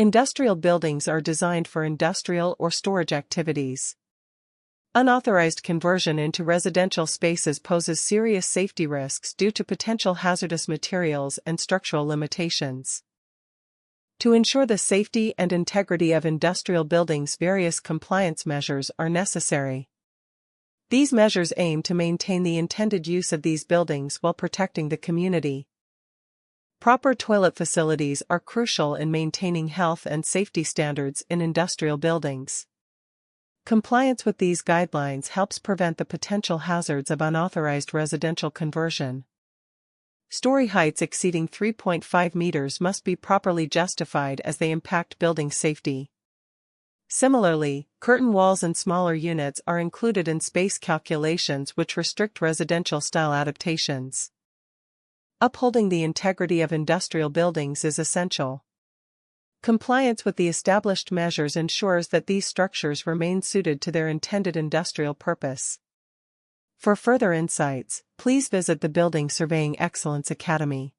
Industrial buildings are designed for industrial or storage activities. Unauthorized conversion into residential spaces poses serious safety risks due to potential hazardous materials and structural limitations. To ensure the safety and integrity of industrial buildings, various compliance measures are necessary. These measures aim to maintain the intended use of these buildings while protecting the community. Proper toilet facilities are crucial in maintaining health and safety standards in industrial buildings. Compliance with these guidelines helps prevent the potential hazards of unauthorized residential conversion. Story heights exceeding 3.5 meters must be properly justified as they impact building safety. Similarly, curtain walls and smaller units are included in space calculations which restrict residential-style adaptations. Upholding the integrity of industrial buildings is essential. Compliance with the established measures ensures that these structures remain suited to their intended industrial purpose. For further insights, please visit the Building Surveying Excellence Academy.